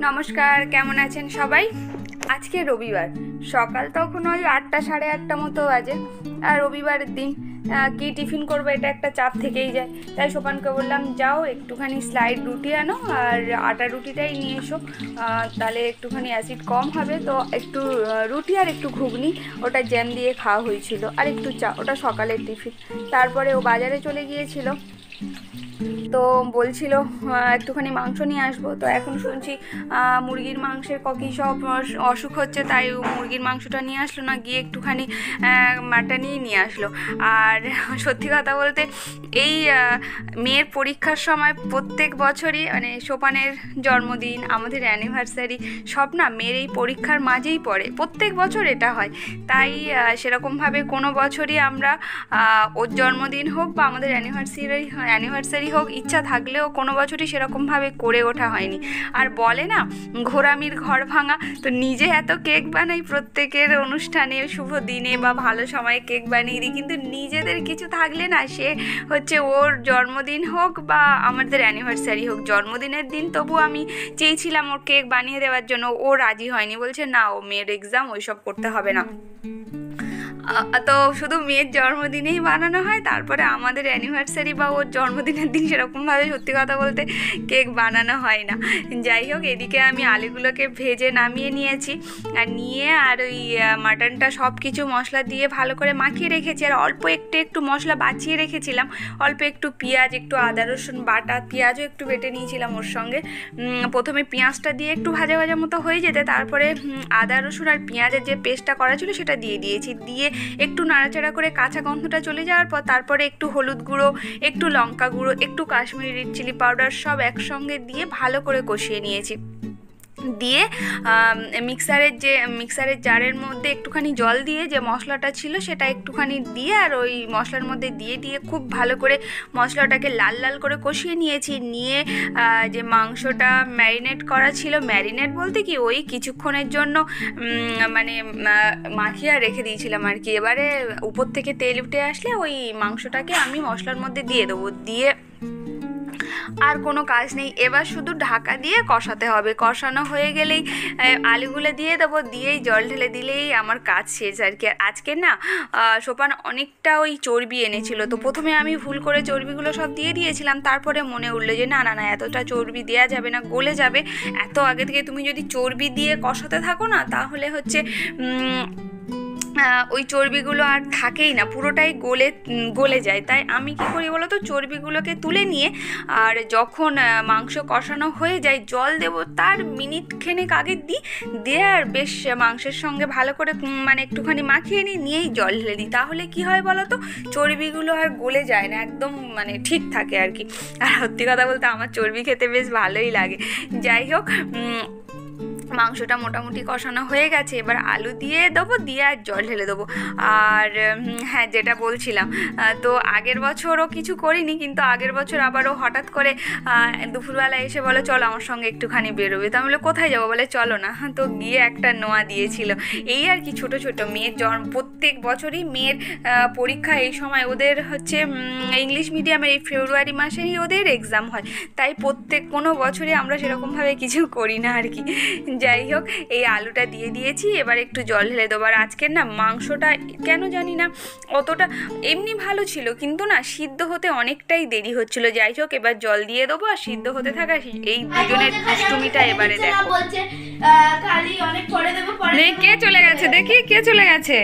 নমস্কার, কেমন আছেন সবাই? আজকে রবিবার, সকাল তখন ওই 8টা সাড়ে 8টা মতো বাজে। আর রবিবারের দিন কি টিফিন করবো এটা একটা চাপ থেকেই যায়। তাই সোপানকে বললাম যাও একটুখানি স্লাইড রুটি আনো আর আটা রুটিটাই নিয়ে এসো, তাহলে একটুখানি অ্যাসিড কম হবে। তো একটু রুটি আর একটু ঘুগনি, ওটা জ্যাম দিয়ে খাওয়া হয়েছিল, আর একটু চা, ওটা সকালের টিফিন। তারপরে ও বাজারে চলে গিয়েছিল, তো বলছিল একটুখানি মাংস নিয়ে আসবো। তো এখন শুনছি মুরগির মাংসের কী সব অসুখ হচ্ছে, তাই মুরগির মাংসটা নিয়ে আসলো না, গিয়ে একটুখানি মাটনই নিয়ে আসলো। আর সত্যি কথা বলতে এই মেয়ের পরীক্ষার সময় প্রত্যেক বছরই মানে সোপানের জন্মদিন, আমাদের অ্যানিভার্সারি সব না মেয়ের এই পরীক্ষার মাঝেই পড়ে, প্রত্যেক বছর এটা হয়। তাই সেরকমভাবে কোনো বছরই আমরা ওর জন্মদিন হোক বা আমাদের অ্যানিভার্সারি হোক, ইচ্ছা থাকলেও কোনো বছরই সেরকমভাবে করে ওঠা হয়নি। আর বলে না ঘোরামির ঘর ভাঙা, তো নিজে এত কেক বানাই প্রত্যেকের অনুষ্ঠানে, শুভ দিনে বা ভালো সময়ে কেক বানিয়ে দিই, কিন্তু নিজেদের কিছু থাকলে না, সে হচ্ছে ওর জন্মদিন হোক বা আমাদের অ্যানিভার্সারি হোক, জন্মদিনের দিন তবু আমি চেয়েছিলাম ওর কেক বানিয়ে দেওয়ার জন্য, ও রাজি হয়নি, বলছে না ও মেয়ের এক্সাম, ওইসব করতে হবে না। তো শুধু মেয়ের জন্মদিনেই বানানো হয়, তারপরে আমাদের অ্যানিভার্সারি বা ওর জন্মদিনের দিন সেরকমভাবে সত্যি কথা বলতে কেক বানানো হয় না। যাই হোক, এদিকে আমি আলুগুলোকে ভেজে নামিয়ে নিয়েছি, আর নিয়ে আর ওই মাটনটা সব কিছু মশলা দিয়ে ভালো করে মাখিয়ে রেখেছি। আর অল্প একটু মশলা বাঁচিয়ে রেখেছিলাম, অল্প একটু পেঁয়াজ, একটু আদা রসুন বাটা, পেঁয়াজও একটু বেটে নিয়েছিলাম ওর সঙ্গে। প্রথমে পেঁয়াজটা দিয়ে একটু ভাজা ভাজা মতো হয়ে যেতে, তারপরে আদা রসুন আর পেঁয়াজের যে পেস্টটা করা ছিল সেটা দিয়ে দিয়েছি, দিয়ে একটু নাড়াচাড়া করে কাঁচা গন্ধটা চলে যাওয়ার পর তারপরে একটু হলুদ গুঁড়ো, একটু লঙ্কা গুঁড়ো, একটু কাশ্মীরি রেড চিলি পাউডার সব একসঙ্গে দিয়ে ভালো করে কষিয়ে নিয়েছি। দিয়ে মিক্সারের জারের মধ্যে একটুখানি জল দিয়ে যে মশলাটা ছিল সেটা একটুখানি দিয়ে আর ওই মশলার মধ্যে দিয়ে খুব ভালো করে মশলাটাকে লাল লাল করে কষিয়ে নিয়েছি। নিয়ে যে মাংসটা ম্যারিনেট করা ছিল, ম্যারিনেট বলতে কি ওই কিছুক্ষণের জন্য মানে মাখিয়ে রেখে দিয়েছিলাম আর কি। এবারে উপর থেকে তেল উঠে আসলে ওই মাংসটাকে আমি মশলার মধ্যে দিয়ে দেবো, দিয়ে আর কোনো কাজ নেই। এবার শুধু ঢাকা দিয়ে কষাতে হবে, কষানো হয়ে গেলেই আলুগুলো দিয়ে দেবো, দিয়েই জল ঢেলে দিলেই আমার কাজ শেষ আর কি। আর আজকে না সোপান অনেকটা ওই চর্বি এনেছিল, তো প্রথমে আমি ভুল করে চর্বিগুলো সব দিয়ে দিয়েছিলাম, তারপরে মনে উঠলো যে না এতটা চর্বি দেওয়া যাবে না, গলে যাবে। এত আগে থেকে তুমি যদি চর্বি দিয়ে কষাতে থাকো না, তাহলে হচ্ছে ওই চর্বিগুলো আর থাকেই না, পুরোটাই গলে যায়। তাই আমি কি করি বলো তো, চর্বিগুলোকে তুলে নিয়ে আর যখন মাংস কষানো হয়ে যায় জল দেব, তার মিনিট খানেক আগে দিয়ে আর বেশ মাংসের সঙ্গে ভালো করে মানে একটুখানি মাখিয়ে নিয়েই জল ঢেলে দিই। তাহলে কি হয় বলো তো, চর্বিগুলো আর গলে যায় না, একদম মানে ঠিক থাকে আর কি। আর সত্যি কথা বলতে আমার চর্বি খেতে বেশ ভালোই লাগে। যাই হোক, মাংসটা মোটামুটি কষানো হয়ে গেছে, এবার আলু দিয়ে দেবো, দিয়ে আর জল ঢেলে দেবো। আর হ্যাঁ, যেটা বলছিলাম, তো আগের বছরও কিছু করিনি, কিন্তু আগের বছর আবারও হঠাৎ করে দুপুরবেলা এসে বলে চলো আমার সঙ্গে একটুখানি বেরোবে। তো আমি বলে কোথায় যাবো, বলে চলো না। তো গিয়ে একটা নোয়া দিয়েছিল, এই আর কি। ছোটো ছোটো মেয়ের প্রত্যেক বছরই মেয়ের পরীক্ষা এই সময়, ওদের হচ্ছে ইংলিশ মিডিয়ামের এই ফেব্রুয়ারি মাসেই ওদের এক্সাম হয়, তাই কোনো বছরই আমরা সেরকমভাবে কিছু করি না আর কি। যাই হোক, এই আলুটা দিয়ে দিয়েছি, এবার একটু জল ঢেলে দেবো। আর আজকের না মাংসটা কেন জানি না অতটা, এমনি ভালো ছিল কিন্তু না সিদ্ধ হতে অনেকটাই দেরি হচ্ছিল। যাই হোক, এবার জল দিয়ে দেবো আর সিদ্ধ হতে থাকা। এই দুজনের দুষ্টুমিটা এবারে দেখো। কে চলে গেছে দেখি, কে চলে গেছে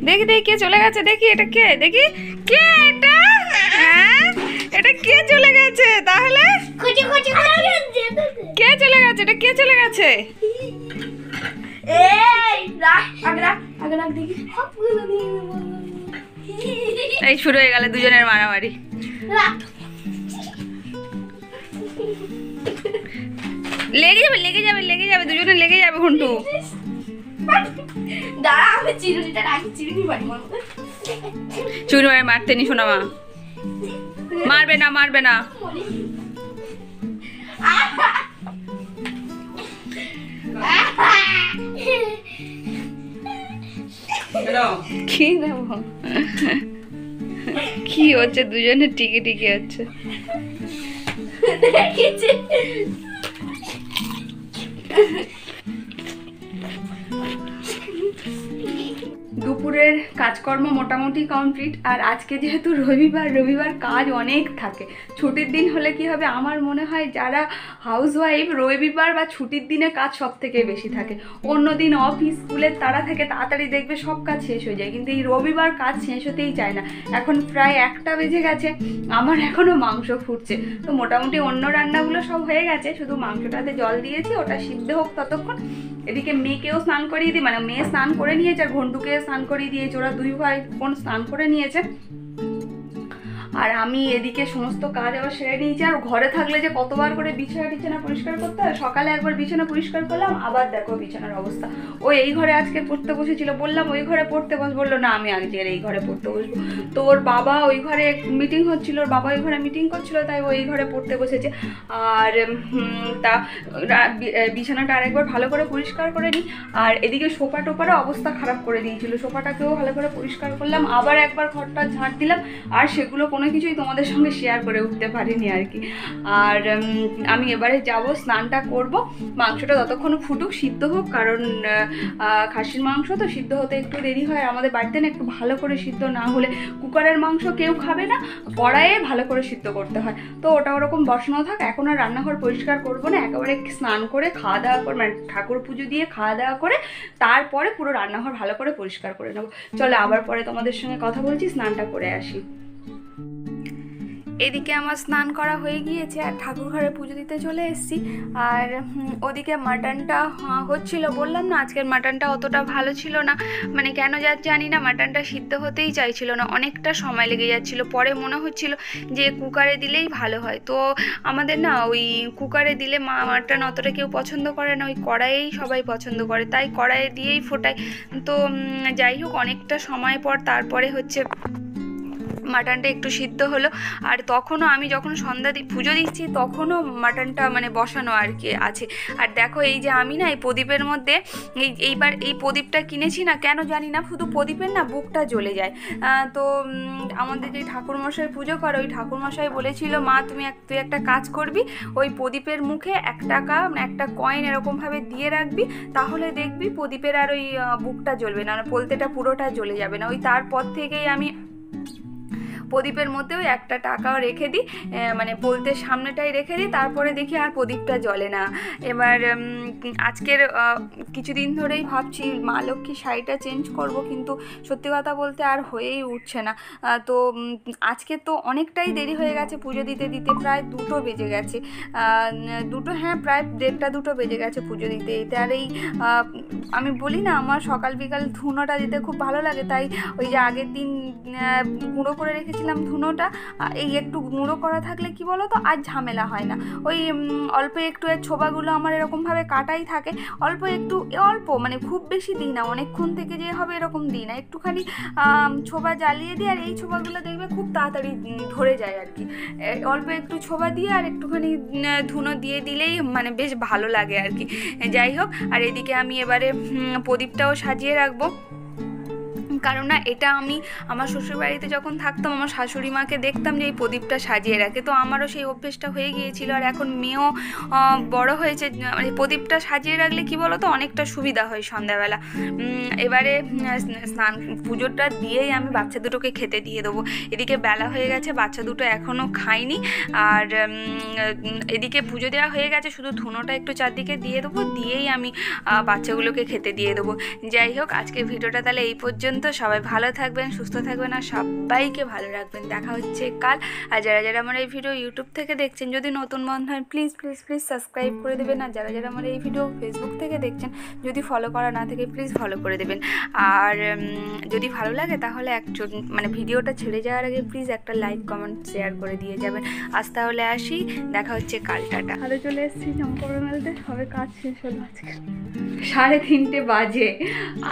দেখি, কে চলে গেছে দেখি, এটা কে, দেখি কে এটা, হ্যাঁ এটা কে চলে গেছে তাহলে, কে চলে গেছে, এটা কে চলে গেছে? এই শুরু হয়ে গেল দুজনের মারামারি। লেগে যাবে দুজনে লেগে যাবে। ঘন্টু চুরি মারতে নি, শোনা মা মারবে না। কি হচ্ছে দুজনে টিকে হচ্ছে। দুপুরের কাজকর্ম মোটামুটি কমপ্লিট। আর আজকে যেহেতু রবিবার কাজ অনেক থাকে। ছুটির দিন হলে কি হবে, আমার মনে হয় যারা হাউসওয়াইফ রবিবার বা ছুটির দিনে কাজ সব থেকে বেশি থাকে। অন্য দিন অফিস স্কুলের তাড়া থেকে তাড়াতাড়ি দেখবে সব কাজ শেষ হয়ে যায়, কিন্তু এই রবিবার কাজ শেষ হতেই চায় না। এখন প্রায় 1টা বেজে গেছে, আমার এখনও মাংস ফুটছে। তো মোটামুটি অন্য রান্নাগুলো সব হয়ে গেছে, শুধু মাংসটাতে জল দিয়েছি, ওটা সিদ্ধ হোক ততক্ষণ। এদিকে মেয়েকেও স্নান করিয়ে দিই, মানে মেয়ে স্নান করে নিয়েছে আর ঘন্টুকে স্নান করিয়ে দিয়েছে, ওরা 2 ভাই বোন স্নান করে নিয়েছে। আর আমি এদিকে সমস্ত কাজ আবার সেরে নিয়েছি। আর ঘরে থাকলে যে কতবার করে বিছানা পরিষ্কার করতে হয়, সকালে একবার বিছানা পরিষ্কার করলাম, আবার দেখো বিছানার অবস্থা। ও এই ঘরে আজকে পড়তে বসেছিল, বললাম ওই ঘরে পড়তে বস, বললো না আমি আজকে এই ঘরে পড়তে বসবো। তো ওর বাবা ওই ঘরে মিটিং হচ্ছিল, ওর বাবা ওই ঘরে মিটিং করছিল, তাই ও এই ঘরে পড়তে বসেছে। আর তা বিছানাটা আরেকবার ভালো করে পরিষ্কার করে নিই। আর এদিকে সোফা টোপারও অবস্থা খারাপ করে দিয়েছিল, সোফাটাকেও ভালো করে পরিষ্কার করলাম, আবার একবার ঘরটা ঝাড় দিলাম। আর সেগুলো কোনো কিছুই তোমাদের সঙ্গে শেয়ার করে উঠতে পারিনি আর কি। আর আমি এবারে যাব, স্নানটা করব, মাংসটা ততক্ষণ ফুটুক, সিদ্ধ হোক, কারণ খাসির মাংস তো সিদ্ধ হতে একটু দেরি হয়। আমাদের বাড়িতে না একটু ভালো করে সিদ্ধ না হলে, কুকারের মাংস কেউ খাবে না, কড়াইয়ে ভালো করে সিদ্ধ করতে হয়। তো ওটা ওরকম বসানো থাক, এখন আর রান্নাঘর পরিষ্কার করব না, একেবারে স্নান করে খাওয়া দাওয়া করে, মানে ঠাকুর পুজো দিয়ে খাওয়া দাওয়া করে তারপরে পুরো রান্নাঘর ভালো করে পরিষ্কার করে নেবো। চলো আবার পরে তোমাদের সঙ্গে কথা বলছি, স্নানটা করে আসি। এদিকে আমার স্নান করা হয়ে গিয়েছে আর ঠাকুর ঘরে পুজো দিতে চলে এসেছি। আর ওদিকে মাটনটা হচ্ছিল, বললাম না আজকের মাটনটা অতটা ভালো ছিল না, মানে কেন জানি না, মাটনটা সিদ্ধ হতেই চাইছিল না, অনেকটা সময় লেগে যাচ্ছিল। পরে মনে হচ্ছিল যে কুকারে দিলেই ভালো হয়। তো আমাদের না ওই কুকারে দিলে মাটন অতটা কেউ পছন্দ করে না, ওই কড়াইয়েই সবাই পছন্দ করে, তাই কড়াইয়ে দিয়েই ফোটাই। তো যাই হোক, অনেকটা সময় পর তারপরে হচ্ছে মাটনটা একটু সিদ্ধ হলো। আর তখনও আমি যখন পুজো দিচ্ছি তখনও মাটনটা মানে বসানো আর কি আছে। আর দেখো এই যে আমি না এই প্রদীপের মধ্যে এইবার এই প্রদীপটা কিনেছি না, কেন জানি না, শুধু প্রদীপের না বুকটা জ্বলে যায়। তো আমাদের যে ঠাকুরমশাই পুজো করে, ওই ঠাকুরমশাই বলেছিল, মা তুই একটা কাজ করবি, ওই প্রদীপের মুখে 1 টাকা একটা কয়েন এরকমভাবে দিয়ে রাখবি, তাহলে দেখবি প্রদীপের আর ওই বুকটা জ্বলবে না, পোলতেটা পুরোটা জ্বলে যাবে না। ওই তারপর থেকেই আমি প্রদীপের মধ্যেও 1 টাকাও রেখে দিই, মানে পোলতের সামনেটাই রেখে দিই, তারপরে দেখি আর প্রদীপটা জ্বলে না। এবার আজকের কিছুদিন ধরেই ভাবছি মা লক্ষ্মী শাড়িটা চেঞ্জ করব, কিন্তু সত্যি কথা বলতে আর হয়েই উঠছে না। তো আজকে তো অনেকটাই দেরি হয়ে গেছে, পুজো দিতে প্রায় 2টো বেজে গেছে, 2টো, হ্যাঁ প্রায় 1:30-2টো বেজে গেছে পুজো দিতে। আর এই আমি বলি না আমার সকাল বিকাল ধুনোটা দিতে খুব ভালো লাগে, তাই ওই যে আগের দিন গুঁড়ো করে রেখেছিলাম ধুনোটা, এই একটু গুঁড়ো করা থাকলে কি বলো তো আর ঝামেলা হয় না। ওই অল্প একটু এর ছোবাগুলো আমার এরকমভাবে কাটাই থাকে, অল্প মানে খুব বেশি দিই না, অনেকক্ষণ থেকে যে হবে এরকম দিই না, একটুখানি ছোবা জ্বালিয়ে দিই। আর এই ছোবাগুলো দেখবে খুব তাড়াতাড়ি ধরে যায় আর কি, অল্প একটু ছোবা দিয়ে আর একটুখানি ধুনো দিয়ে দিলেই মানে বেশ ভালো লাগে আর কি। যাই হোক, আর এদিকে আমি এবারে প্রদীপটাও সাজিয়ে রাখবো, কারণ না এটা আমি আমার শ্বশুরবাড়িতে যখন থাকতাম আমার শাশুড়ি মাকে দেখতাম যে এই প্রদীপটা সাজিয়ে রাখে, তো আমারও সেই অভ্যেসটা হয়ে গিয়েছিল। আর এখন মেয়েও বড় হয়েছে, মানে প্রদীপটা সাজিয়ে রাখলে কি বলো তো অনেকটা সুবিধা হয় সন্ধ্যাবেলা। এবারে স্নান পুজোটা দিয়েই আমি বাচ্চা দুটোকে খেতে দিয়ে দেবো। এদিকে বেলা হয়ে গেছে, বাচ্চা দুটো এখনও খায়নি। আর এদিকে পুজো দেওয়া হয়ে গেছে, শুধু ধুনোটা একটু চারদিকে দিয়ে দেবো, দিয়েই আমি বাচ্চাগুলোকে খেতে দিয়ে দেবো। যাই হোক, আজকের ভিডিওটা তাহলে এই পর্যন্ত। সবাই ভালো থাকবেন, সুস্থ থাকবেন, আর সবাইকে ভালো রাখবেন। দেখা হচ্ছে কাল। আর যারা আমার এই ভিডিও ইউটিউব থেকে দেখছেন, যদি নতুন বন্ধু হয় প্লিজ সাবস্ক্রাইব করে দেবেন। আর যারা আমার এই ভিডিও ফেসবুক থেকে দেখছেন, যদি ফলো করা না থাকে প্লিজ ফলো করে দেবেন। আর যদি ভালো লাগে তাহলে মানে ভিডিওটা ছেড়ে যাওয়ার আগে প্লিজ একটা লাইক কমেন্ট শেয়ার করে দিয়ে যাবেন। আজ তাহলে আসি, দেখা হচ্ছে কাল, টাটা। হাতে চলে এসেছি জামাকাপড় মেলতে, সবে কাজ শেষ হলো। আজকে 3:30 বাজে,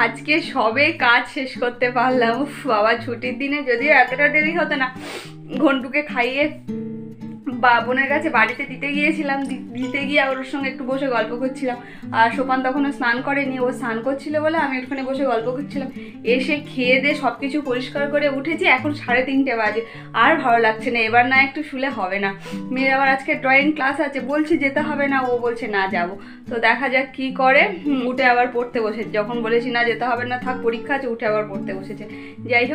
আজকে সবে কাজ শেষ করতে পারলাম। বাবা ছুটির দিনে যদিও এতটা দেরি হতো না, ঘন্টুকে খাইয়ে বোনের কাছে বাড়িতে দিতে গিয়েছিলাম, দিতে গিয়ে ওর সঙ্গে একটু বসে গল্প করছিলাম। আর সোপান তখনও স্নান করেনি, ও স্নান করছিল বলে আমি ওখানে বসে গল্প করছিলাম। এসে খেয়ে দিয়ে সব কিছু পরিষ্কার করে উঠেছি, এখন 3:30 বাজে। আর ভালো লাগছে না, এবার না একটু শুলে হবে না। মেয়ের আবার আজকে ড্রয়িং ক্লাস আছে, বলছি যেতে হবে না, ও বলছে না যাব। তো দেখা যাক কি করে। উঠে আবার পড়তে বসেছে, যখন বলেছি না যেতে হবে না থাক পরীক্ষা আছে, উঠে আবার পড়তে বসেছে। যাই হোক,